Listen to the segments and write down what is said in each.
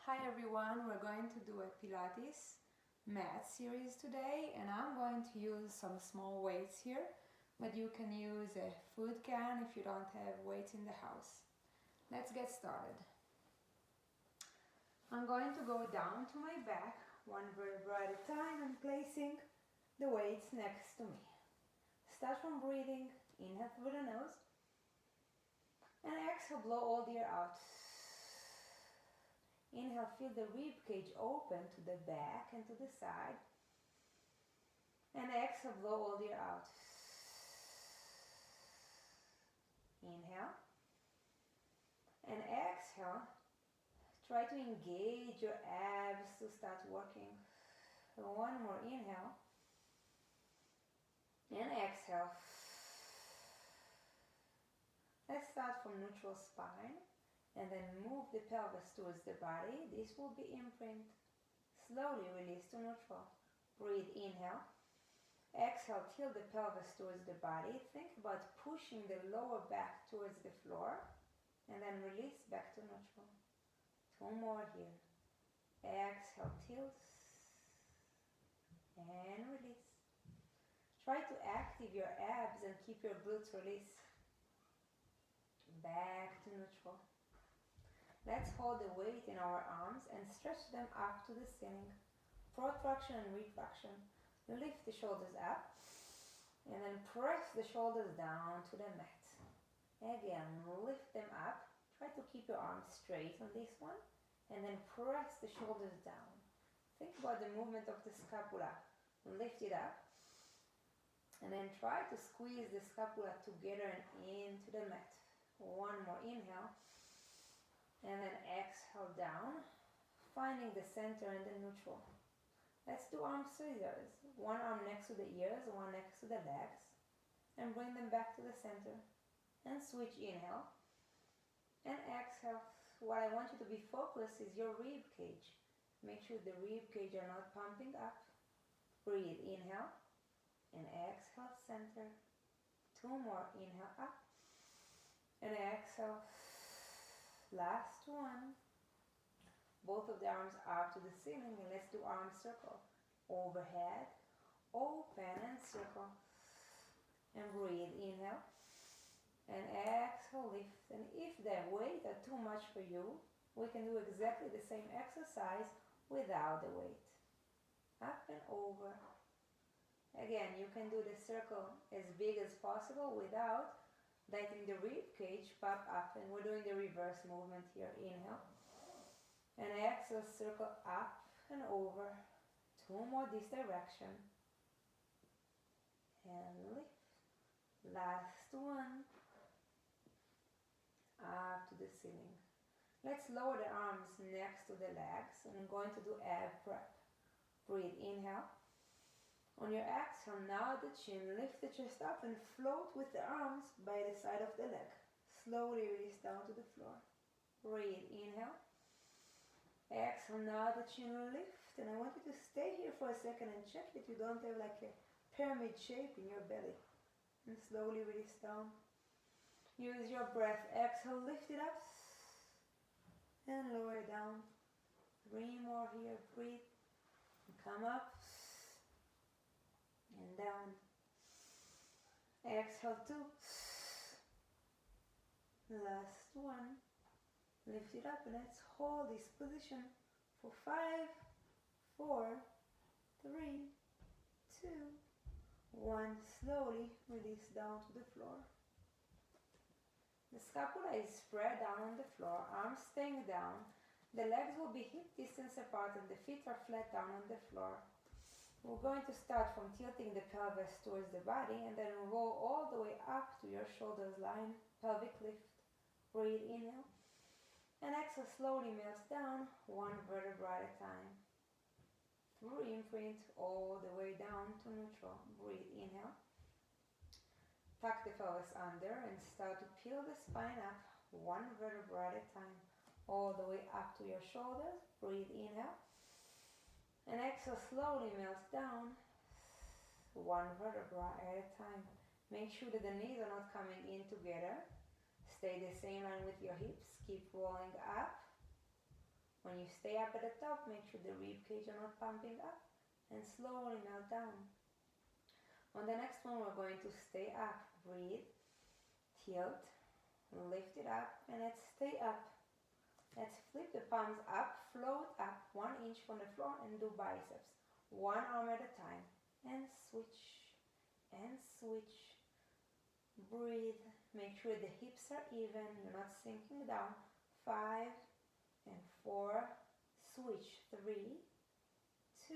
Hi everyone, we're going to do a Pilates Mat Series today, and I'm going to use some small weights here, but you can use a food can if you don't have weights in the house. Let's get started. I'm going to go down to my back, one vertebra at a time, and placing the weights next to me. Start from breathing, inhale through the nose, and exhale, blow all the air out. Inhale, feel the rib cage open to the back and to the side. And exhale, blow all the air out. Inhale. And exhale. Try to engage your abs to start working. One more inhale. And exhale. Let's start from neutral spine. And then move the pelvis towards the body. This will be imprint. Slowly release to neutral. Breathe, inhale. Exhale, tilt the pelvis towards the body. Think about pushing the lower back towards the floor. And then release back to neutral. Two more here. Exhale, tilt. And release. Try to activate your abs and keep your glutes released. Back to neutral. Let's hold the weight in our arms and stretch them up to the ceiling. Protraction and retraction. Lift the shoulders up and then press the shoulders down to the mat. Again, lift them up. Try to keep your arms straight on this one and then press the shoulders down. Think about the movement of the scapula. Lift it up and then try to squeeze the scapula together and into the mat. One more inhale. And then exhale down, finding the center and the neutral. Let's do arm scissors. One arm next to the ears, one next to the legs. And bring them back to the center. And switch, inhale. And exhale. What I want you to be focused is your rib cage. Make sure the rib cage are not pumping up. Breathe, inhale. And exhale, center. Two more, inhale up. And exhale. Last one. Both of the arms up to the ceiling, and let's do arm circle. Overhead, open and circle. And breathe, inhale. And exhale, lift. And if the weight are too much for you, we can do exactly the same exercise without the weight. Up and over. Again, you can do the circle as big as possible without letting the rib cage pop up, and we're doing the reverse movement here. Inhale and exhale, circle up and over. Two more this direction and lift. Last one. Up to the ceiling. Let's lower the arms next to the legs, and I'm going to do ab prep. Breathe, inhale. On your exhale, now the chin, lift the chest up and float with the arms by the side of the leg. Slowly release down to the floor. Breathe, inhale. Exhale, now the chin, lift. And I want you to stay here for a second and check that you don't have like a pyramid shape in your belly. And slowly release down. Use your breath. Exhale, lift it up. And lower it down. 3 more here. Breathe. And come up. And down. Exhale, 2. Last one. Lift it up and let's hold this position for 5, 4, 3, 2, 1. Slowly release down to the floor. The scapula is spread down on the floor, arms staying down. The legs will be hip distance apart and the feet are flat down on the floor. We're going to start from tilting the pelvis towards the body and then roll all the way up to your shoulders line, pelvic lift. Breathe, inhale. And exhale, slowly melts down, one vertebra at a time. Through imprint, all the way down to neutral. Breathe, inhale. Tuck the pelvis under and start to peel the spine up, one vertebra at a time. All the way up to your shoulders. Breathe, inhale. And exhale, slowly melts down, one vertebra at a time. Make sure that the knees are not coming in together. Stay the same line with your hips. Keep rolling up. When you stay up at the top, make sure the rib cage are not pumping up and slowly melt down. On the next one, we're going to stay up. Breathe, tilt, lift it up, and let's stay up. Let's flip the palms up, float up 1 inch from the floor and do biceps. One arm at a time. And switch, and switch. Breathe. Make sure the hips are even, you're not sinking down. 5 and 4. Switch. 3, 2,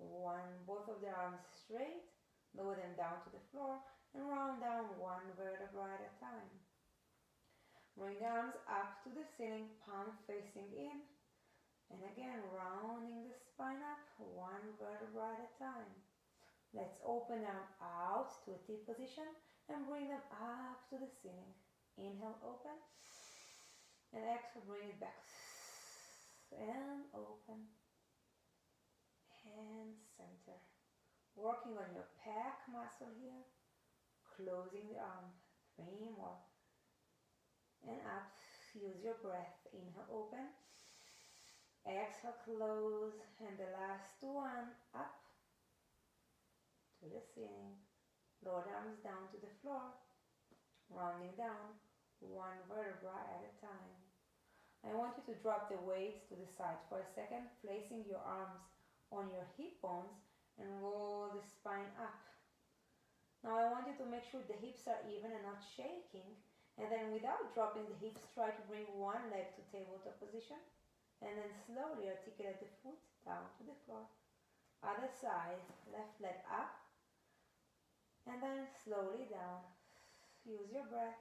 1. Both of the arms straight. Lower them down to the floor and round down 1 vertebra at a time. Bring the arms up to the ceiling, palm facing in. And again, rounding the spine up 1 vertebra at a time. Let's open them out to a T position and bring them up to the ceiling. Inhale, open. And exhale, bring it back. And open. And center. Working on your pec muscle here. Closing the arm. 3 more. And up. Use your breath. Inhale, open. Exhale, close. And the last one. Up. To the ceiling. Lower the arms down to the floor. Rounding down 1 vertebra at a time. I want you to drop the weights to the side for a second, placing your arms on your hip bones and roll the spine up. Now I want you to make sure the hips are even and not shaking. And then without dropping the hips, try to bring one leg to tabletop position. And then slowly articulate the foot down to the floor. Other side, left leg up. And then slowly down. Use your breath.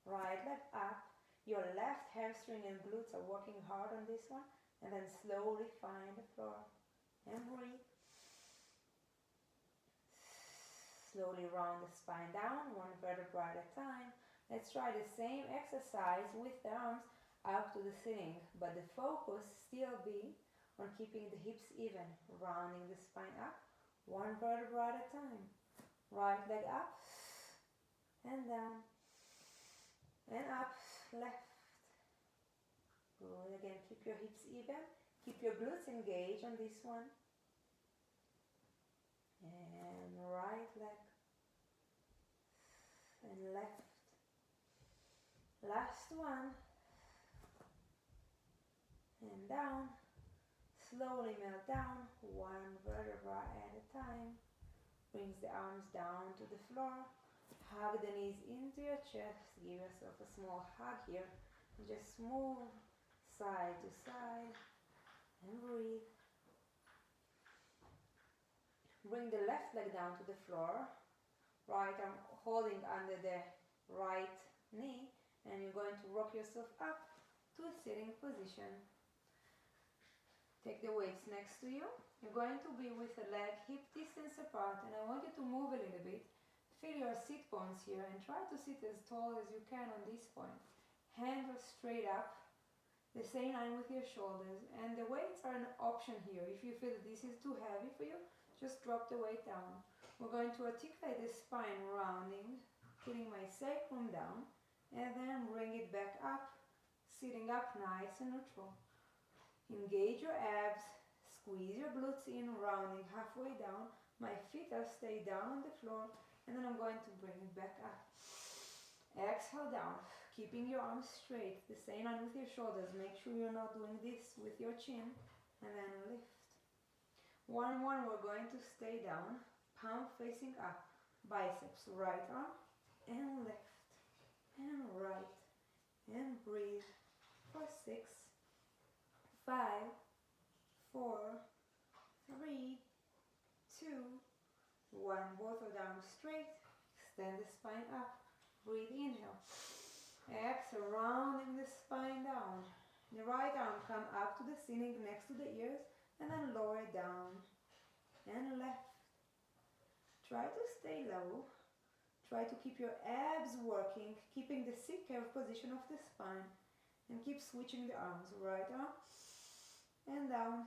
Right leg up. Your left hamstring and glutes are working hard on this one. And then slowly find the floor. And breathe. Slowly round the spine down, 1 vertebra at a time. Let's try the same exercise with the arms up to the ceiling. But the focus still be on keeping the hips even. Rounding the spine up, 1 vertebra at a time. Right leg up. And down. And up. Left. Good. Again, keep your hips even. Keep your glutes engaged on this one. And right leg. And left. Last one. And down. Slowly melt down. 1 vertebra at a time. Brings the arms down to the floor. Hug the knees into your chest. Give yourself a small hug here. And just move side to side. And breathe. Bring the left leg down to the floor. Right arm holding under the right knee. And you're going to rock yourself up to a sitting position. Take the weights next to you. You're going to be with the leg hip distance apart. And I want you to move a little bit. Feel your sit bones here and try to sit as tall as you can on this point. Hands are straight up, the same line with your shoulders. And the weights are an option here. If you feel that this is too heavy for you, just drop the weight down. We're going to articulate the spine, rounding, putting my sacrum down, and then bring it back up, sitting up nice and neutral. Engage your abs, squeeze your glutes in, rounding halfway down. My feet are stay down on the floor. And then I'm going to bring it back up. Exhale down, keeping your arms straight. The same line with your shoulders. Make sure you're not doing this with your chin. And then lift. 1, we're going to stay down. Palm facing up. Biceps, right arm and left. And right. And breathe. For 6, 5, 4, 3, 2, 1. Both of the arms straight. Extend the spine up. Breathe, inhale. Exhale, rounding the spine down. The right arm come up to the ceiling next to the ears and then lower it down. And left. Try to stay low. Try to keep your abs working, keeping the sit curve position of the spine. And keep switching the arms. Right arm and down.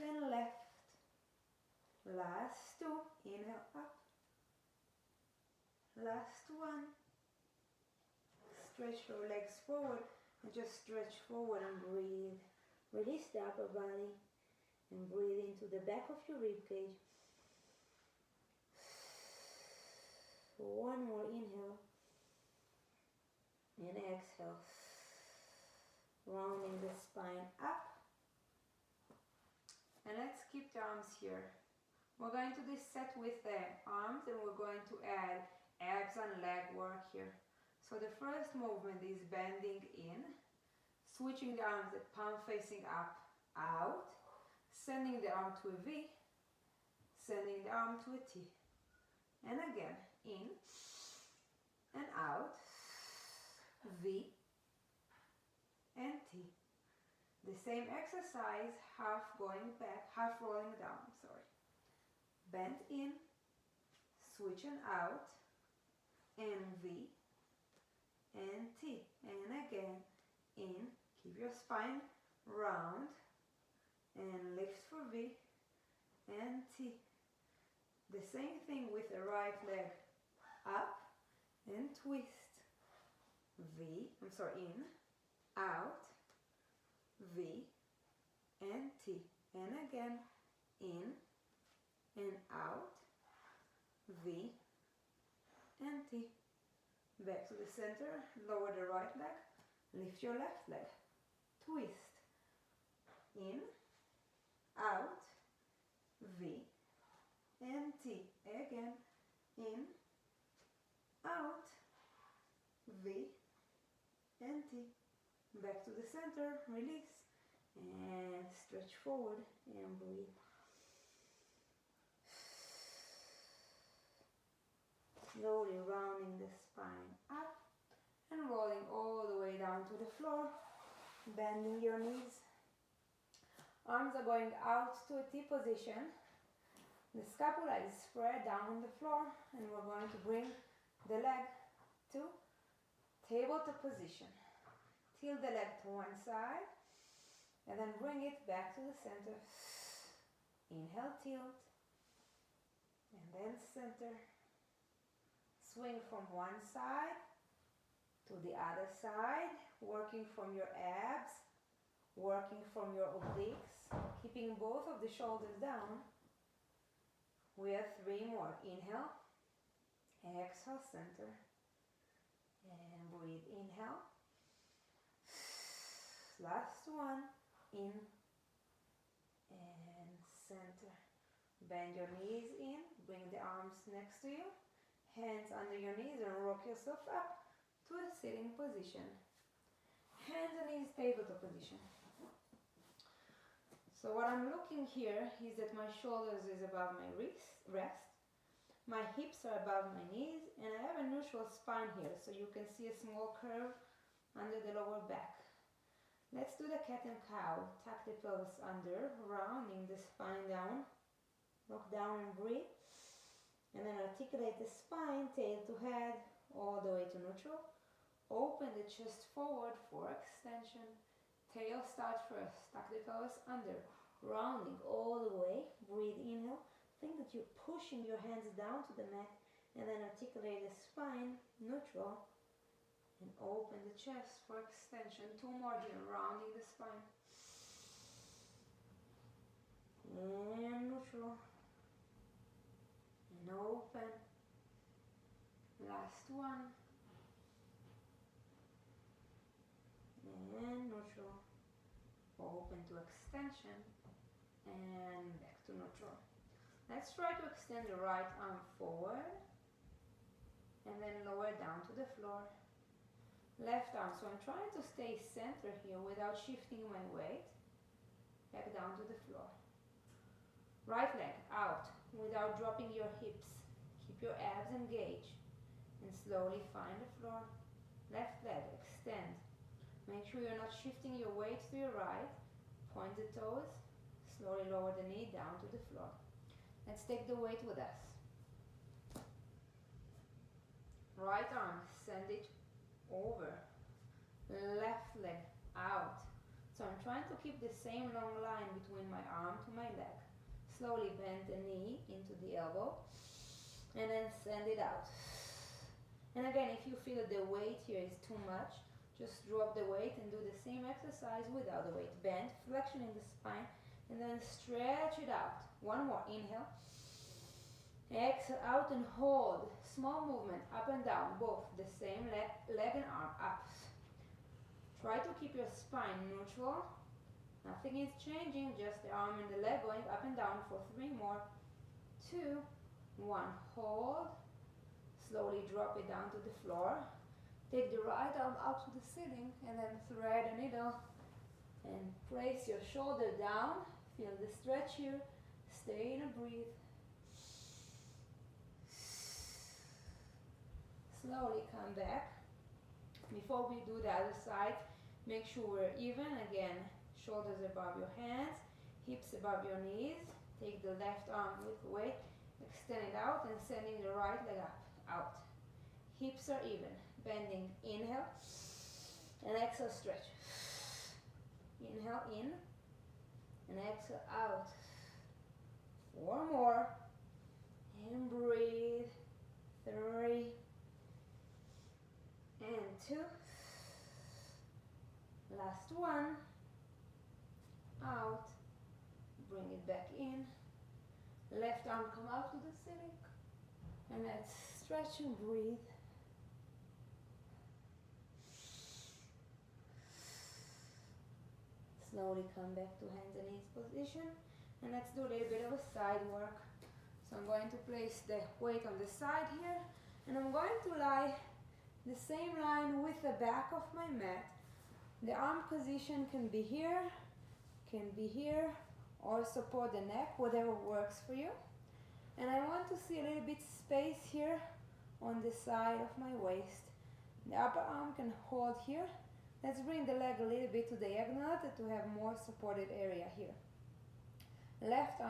And left. Last 2, inhale up. Last 1. Stretch your legs forward And just stretch forward and breathe. Release the upper body and breathe into the back of your rib cage. One more inhale and exhale. Rounding the spine up. And let's keep the arms here. We're going to do this set with the arms, and we're going to add abs and leg work here. So the first movement is bending in, switching the arms, the palm facing up, out, sending the arm to a V, sending the arm to a T. And again, in and out, V and T. The same exercise, half going back, half rolling down, sorry. Bend in, switch and out, and V and T. And again, in, keep your spine round, and lift for V and T. The same thing with the right leg, up and twist. In, out, V and T. And again, in and out, V and T. Back to the center, lower the right leg, lift your left leg, twist. In, out, V and T. Again, in, out, V and T. Back to the center, release, and stretch forward and breathe. Slowly rounding the spine up and rolling all the way down to the floor, bending your knees. Arms are going out to a T position. The scapula is spread down on the floor, and we're going to bring the leg to tabletop position. Tilt the leg to one side and then bring it back to the center. Inhale, tilt, and then center. Swing from one side to the other side, working from your abs, working from your obliques, keeping both of the shoulders down. We have 3 more. Inhale, exhale, center, and breathe. Inhale. Last one, in and center. Bend your knees in, bring the arms next to you, hands under your knees, and rock yourself up to a sitting position. Hands and knees tabletop position. So what I'm looking here is that my shoulders is above my rest, my hips are above my knees, and I have a neutral spine here, so you can see a small curve under the lower back. Let's do the cat and cow. Tuck the pelvis under, rounding the spine down. Lock down and breathe. And then articulate the spine, tail to head, all the way to neutral. Open the chest forward for extension. Tail start first. Tuck the pelvis under, rounding all the way. Breathe, inhale. Think that you're pushing your hands down to the mat, and then articulate the spine, neutral. And open the chest for extension. 2 more here, rounding the spine. And neutral. And open. Last one. And neutral. Open to extension. And back to neutral. Let's try to extend the right arm forward. And then lower down to the floor. Left arm, so I'm trying to stay center here without shifting my weight. Back down to the floor. Right leg out without dropping your hips. Keep your abs engaged and slowly find the floor. Left leg, extend. Make sure you're not shifting your weight to your right. Point the toes. Slowly lower the knee down to the floor. Let's take the weight with us. Right arm, send it over. Left leg out. So I'm trying to keep the same long line between my arm to my leg. Slowly bend the knee into the elbow and then send it out. And again, if you feel that the weight here is too much, Just drop the weight and do the same exercise without the weight. Bend, flexion in the spine, and then stretch it out. One more, inhale. Exhale out and hold. Small movement, up and down, both the same leg and arm, up. Try to keep your spine neutral. Nothing is changing, just the arm and the leg going up and down for 3 more. 2, 1, hold. Slowly drop it down to the floor. Take the right arm up to the ceiling and then thread a needle and place your shoulder down. Feel the stretch here. Stay in a breathe. Slowly come back. Before we do the other side, make sure we're even. Again, shoulders above your hands, hips above your knees. Take the left arm with the weight, extend it out and sending the right leg up, out. Hips are even. Bending, inhale, and exhale, stretch. Inhale in, and exhale out. 4 more, and breathe. 3, and 2. Last one. Out. Bring it back in. Left arm come out to the ceiling. And let's stretch and breathe. Slowly come back to hands and knees position. And let's do a little bit of a side work. So I'm going to place the weight on the side here. And I'm going to lie the same line with the back of my mat. The arm position can be here, or support the neck, whatever works for you. And I want to see a little bit space here on the side of my waist. The upper arm can hold here. Let's bring the leg a little bit to diagonal to have more supported area here. Left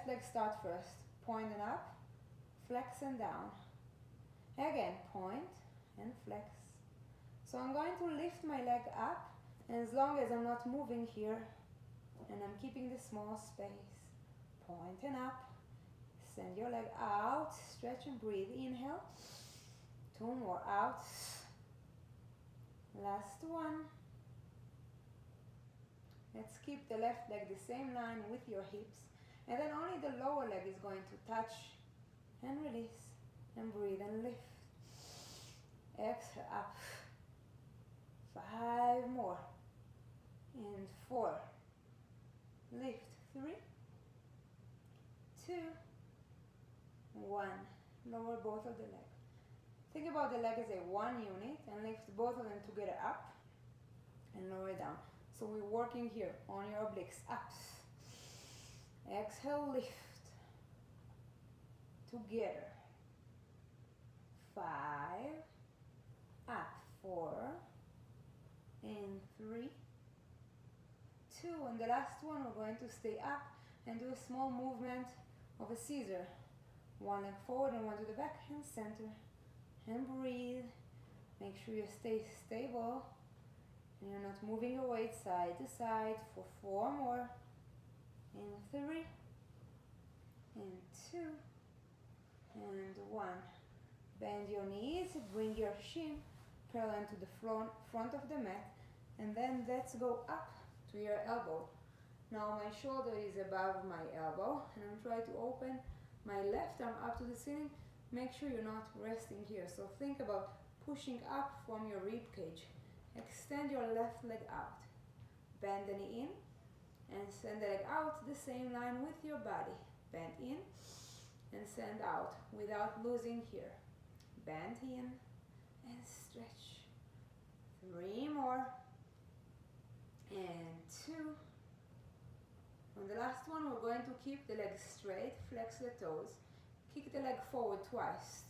leg start first. Point and up, flex and down. Again, point and flex. So I'm going to lift my leg up, and as long as I'm not moving here, and I'm keeping the small space, point and up, send your leg out, stretch and breathe. Inhale, 2 more, out. Last one. Let's keep the left leg the same line with your hips, and then only the lower leg is going to touch and release and breathe and lift. Exhale up. 5 more. And 4. Lift. 3, 2, 1. Lower both of the legs. Think about the leg as a one unit and lift both of them together up and lower down. So we're working here on your obliques. Up. Exhale, lift. Together. 5. Up. 4. And 3. 2. And the last one, we're going to stay up and do a small movement of a scissor. One leg forward and one to the back and center. And breathe. Make sure you stay stable and you're not moving your weight side to side for 4 more. And 3. And 2. And 1. Bend your knees, bring your shin parallel to the front of the mat, and then let's go up to your elbow. Now my shoulder is above my elbow, and I'm trying to open my left arm up to the ceiling. Make sure you're not resting here. So think about pushing up from your rib cage. Extend your left leg out. Bend the knee in and send the leg out the same line with your body. Bend in and send out without losing here. Bend in and stretch. 3 more. And 2. On the last one, we're going to keep the leg straight, flex the toes, kick the leg forward twice,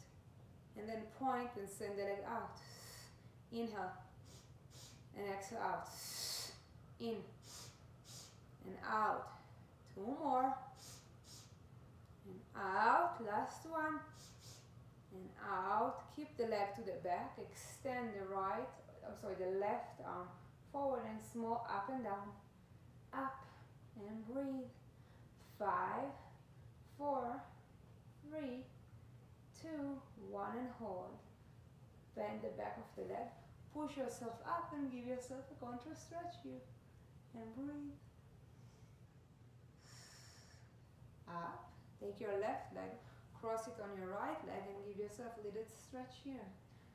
and then point and send the leg out. Inhale and exhale out. In and out. 2 more. And out. Last one. And out. Keep the leg to the back. Extend the left arm forward and small up and down. Up and breathe. 5, 4, 3, 2, 1 and hold. Bend the back of the leg. push yourself up and give yourself a contour stretch here. And breathe. Up. Take your left leg, cross it on your right leg and give yourself a little stretch here.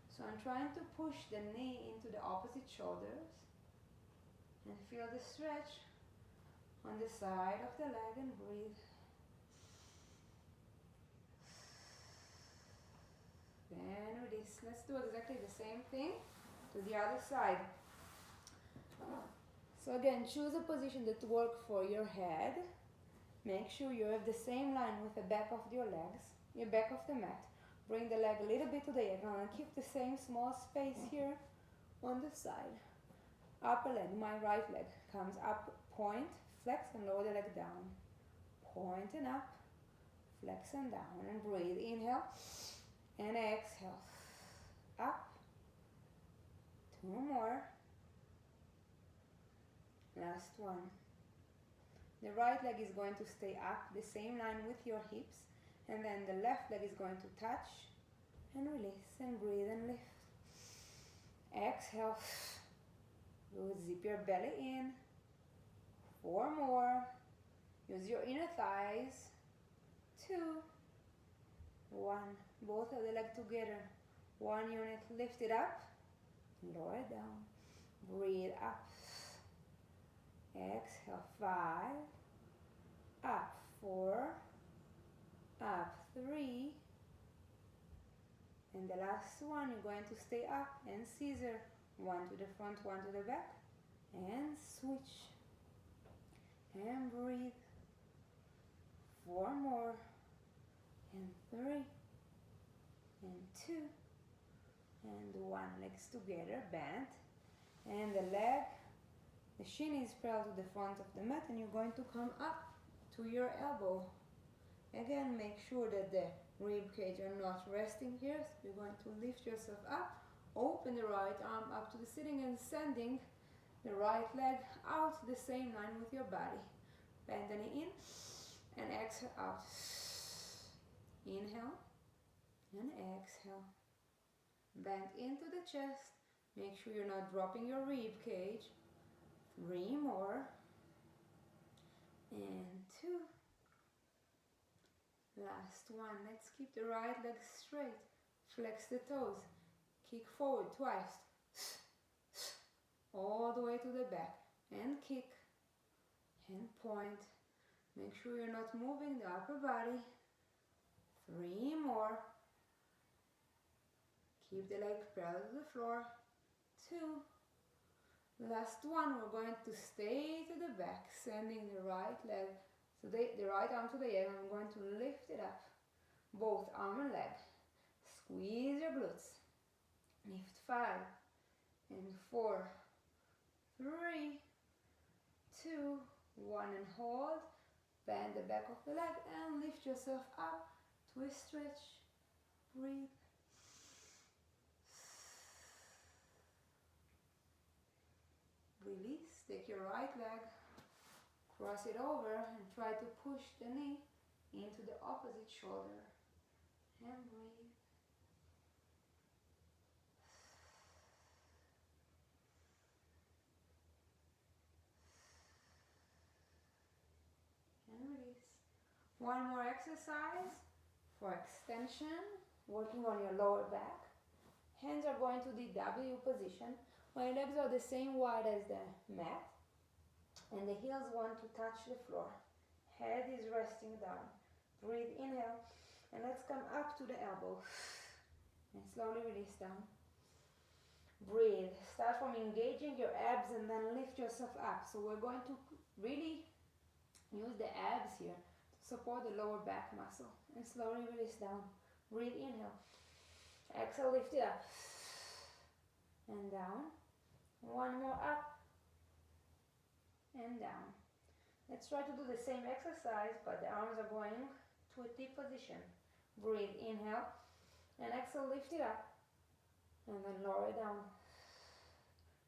So I'm trying to push the knee into the opposite shoulders and feel the stretch on the side of the leg and breathe. And release. Let's do exactly the same thing to the other side. So again, choose a position that works for your head. Make sure you have the same line with the back of your legs, your back of the mat. Bring the leg a little bit to the diagonal and keep the same small space here on the side. Upper leg, my right leg, comes up, point, flex and lower the leg down. Point and up, flex and down and breathe. Inhale and exhale. Up. 2 more. Last one. The right leg is going to stay up, the same line with your hips, and then the left leg is going to touch and release and breathe and lift. Exhale. Good. Zip your belly in. 4 more. Use your inner thighs. 2. 1. Both of the legs together. 1 unit. Lift it up. Lower it down. Breathe up. Exhale. 5. Up. 4. Up. 3. And the last one, you're going to stay up and scissor. 1 to the front, 1 to the back. And switch. And breathe. 4 more. And 3. And 2. And 1. Legs together, bent. And the leg, the shin is parallel to the front of the mat, and you're going to come up to your elbow. Again, make sure that the rib cage are not resting here. So you're going to lift yourself up, open the right arm up to the sitting and sending the right leg out the same line with your body. Bend the knee in and exhale out. Inhale and exhale. Bend into the chest. Make sure you're not dropping your rib cage. 3 more. And 2. Last one. Let's keep the right leg straight. Flex the toes. Kick forward twice. All the way to the back. And kick. And point. Make sure you're not moving the upper body. 3 more. Keep the leg parallel to the floor. 2. Last one, we're going to stay to the back, sending the right leg, so the right arm to the air. I'm going to lift it up, both arm and leg. Squeeze your glutes. Lift 5 and 4, 3, 2, 1 and hold. Bend the back of the leg and lift yourself up to a stretch. Breathe. Release. Take your right leg, cross it over and try to push the knee into the opposite shoulder. And breathe. And release. One more exercise for extension, working on your lower back. Hands are going to the W position. My legs are the same wide as the mat, and the heels want to touch the floor. Head is resting down. Breathe, inhale, and let's come up to the elbow. And slowly release down. Breathe. Start from engaging your abs and then lift yourself up. So we're going to really use the abs here to support the lower back muscle. And slowly release down. Breathe, inhale. Exhale, lift it up. And down. 1 more up and down. Let's try to do the same exercise, but the arms are going to a T position. Breathe, inhale, and exhale, lift it up, and then lower it down,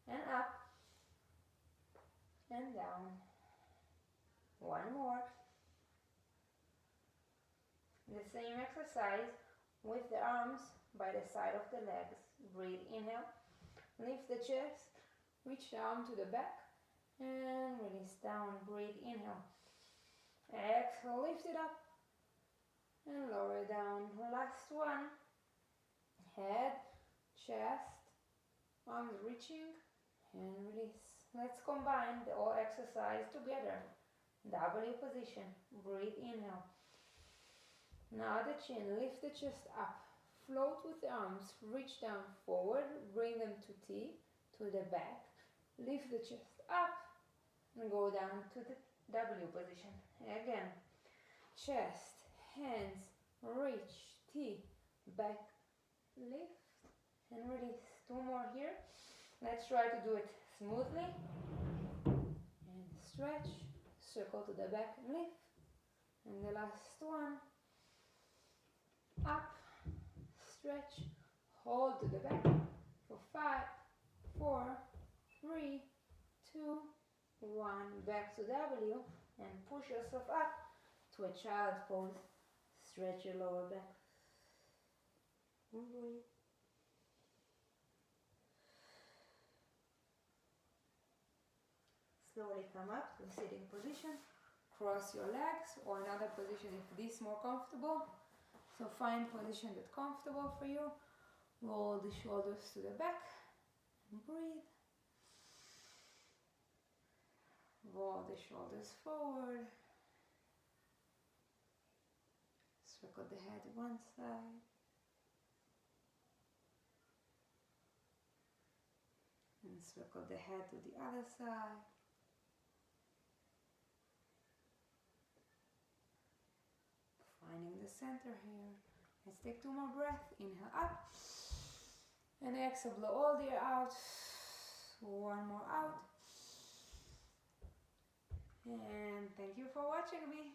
and up, and down. 1 more. The same exercise with the arms by the side of the legs. Breathe, inhale. Lift the chest, reach the arm to the back, and release down. Breathe, inhale. Exhale, lift it up, and lower it down. Last one. Head, chest, arms reaching, and release. Let's combine the whole exercise together. W position. Breathe, inhale. Now the chin, lift the chest up. Float with the arms, reach down forward, bring them to T, to the back. Lift the chest up and go down to the W position. Again, chest, hands, reach, T, back, lift and release. 2 more here. Let's try to do it smoothly. And stretch, circle to the back and lift. And the last one. Up, stretch, hold to the back for 5, 4, 3, 2, 1. Back to W and push yourself up to a child's pose. Stretch your lower back. Breathe. Slowly come up to a sitting position. Cross your legs or another position if this is more comfortable. So find position that's comfortable for you. Roll the shoulders to the back and breathe. Roll the shoulders forward. Circle the head one side. And circle the head to the other side. Finding the center here. Let's take 2 more breaths. Inhale up. And exhale, blow all the air out. 1 more out. And thank you for watching me.